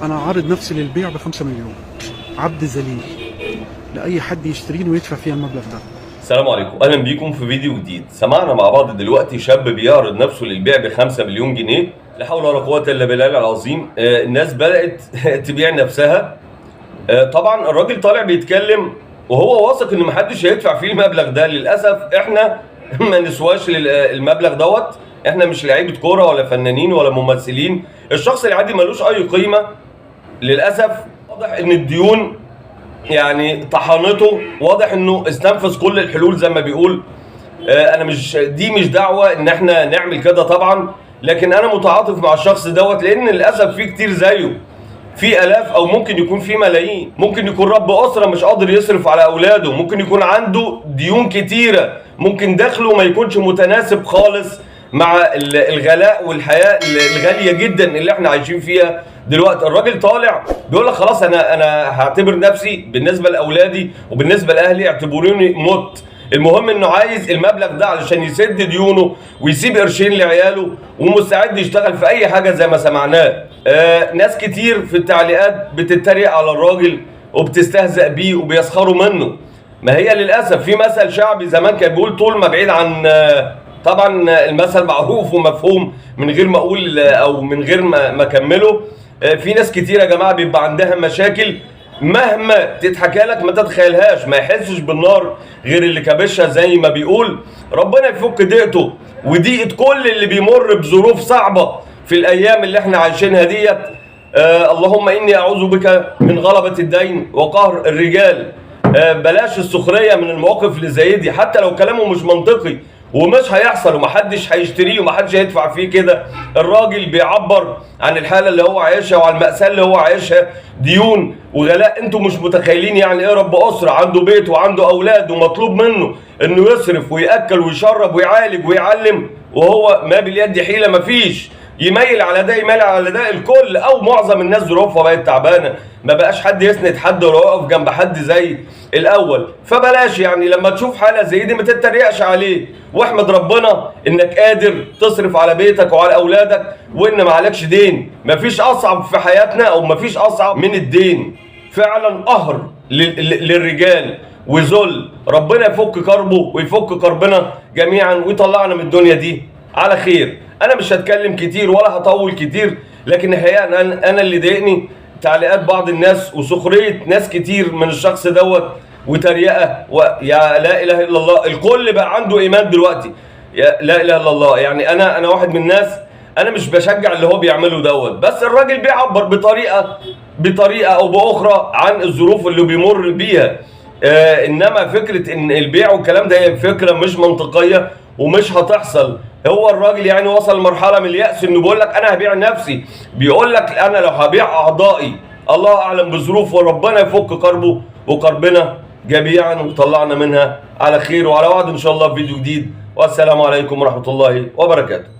انا عارض نفسي للبيع ب5 مليون، عبد ذليل لاي حد يشتريني ويدفع فيها المبلغ ده. السلام عليكم، اهلا بيكم في فيديو جديد. سمعنا مع بعض دلوقتي شاب بيعرض نفسه للبيع ب5 مليون جنيه. لا حول ولا قوه الا بالله العظيم. الناس بدات تبيع نفسها. طبعا الراجل طالع بيتكلم وهو واثق ان محدش هيدفع فيه المبلغ ده. للاسف احنا ما نسواش المبلغ دوت. احنا مش لعيبه كوره ولا فنانين ولا ممثلين. الشخص العادي ملوش اي قيمه. للاسف واضح ان الديون يعني طحنته، واضح انه استنفذ كل الحلول زي ما بيقول. انا مش دعوه ان احنا نعمل كده طبعا، لكن انا متعاطف مع الشخص دوت، لان للاسف في كتير زيه، في الاف او ممكن يكون في ملايين. ممكن يكون رب اسره مش قادر يصرف على اولاده، ممكن يكون عنده ديون كتيره، ممكن دخله ما يكونش متناسب خالص مع الغلاء والحياه الغاليه جدا اللي احنا عايشين فيها دلوقتي. الراجل طالع بيقول لك خلاص انا هعتبر نفسي بالنسبه لاولادي وبالنسبه لاهلي اعتبروني مت. المهم انه عايز المبلغ ده علشان يسد ديونه ويسيب قرشين لعياله، ومستعد يشتغل في اي حاجه زي ما سمعناه. ناس كتير في التعليقات بتتريق على الراجل وبتستهزأ بيه وبيسخروا منه. ما هي للاسف في مثل شعبي زمان كان بيقول طول ما بعيد عن طبعا المثل معروف ومفهوم من غير ما اقول او من غير ما اكمله. في ناس كتير يا جماعه بيبقى عندها مشاكل مهما تتحكى لك ما تتخيلهاش، ما يحسش بالنار غير اللي كابشها زي ما بيقول. ربنا يفك ضيقته وضيقه كل اللي بيمر بظروف صعبه في الايام اللي احنا عايشينها ديت. اللهم اني اعوذ بك من غلبة الدين وقهر الرجال. بلاش السخريه من المواقف اللي زي دي، حتى لو كلامه مش منطقي ومش هيحصل ومحدش هيشتريه ومحدش هيدفع فيه كده. الراجل بيعبر عن الحاله اللي هو عايشها وعن المأساة اللي هو عايشها، ديون وغلاء. انتوا مش متخيلين يعني ايه رب اسره عنده بيت وعنده اولاد ومطلوب منه انه يصرف ويأكل ويشرب ويعالج ويعلم، وهو ما باليد حيله. مفيش يميل على ده يميل على ده. الكل او معظم الناس ظروفها بقت تعبانه، ما بقاش حد يسند حد ولا يقف جنب حد زي الاول. فبلاش يعني لما تشوف حاله زي دي ما تتريقش عليه، واحمد ربنا انك قادر تصرف على بيتك وعلى اولادك وان ما عليكش دين. مفيش اصعب في حياتنا او مفيش اصعب من الدين. فعلا قهر للرجال وذل. ربنا يفك كربه ويفك كربنا جميعا ويطلعنا من الدنيا دي على خير. انا مش هتكلم كتير ولا هطول كتير، لكن الحقيقه انا اللي ضايقني تعليقات بعض الناس وسخريه ناس كتير من الشخص دوت وتريقه. ويا لا اله الا الله، الكل بقى عنده ايمان دلوقتي. يا لا اله الا الله. يعني انا واحد من الناس، انا مش بشجع اللي هو بيعمله دوت، بس الراجل بيعبر بطريقه او باخرى عن الظروف اللي بيمر بيها. انما فكره ان البيع والكلام ده هي فكره مش منطقيه ومش هتحصل. هو الراجل يعني وصل لمرحله من اليأس انه بيقول لك انا هبيع نفسي، بيقول لك انا لو هبيع اعضائي الله اعلم بظروفه. وربنا يفك كربه وكربنا جميعا وطلعنا منها على خير وعلى وعد ان شاء الله في فيديو جديد. والسلام عليكم ورحمه الله وبركاته.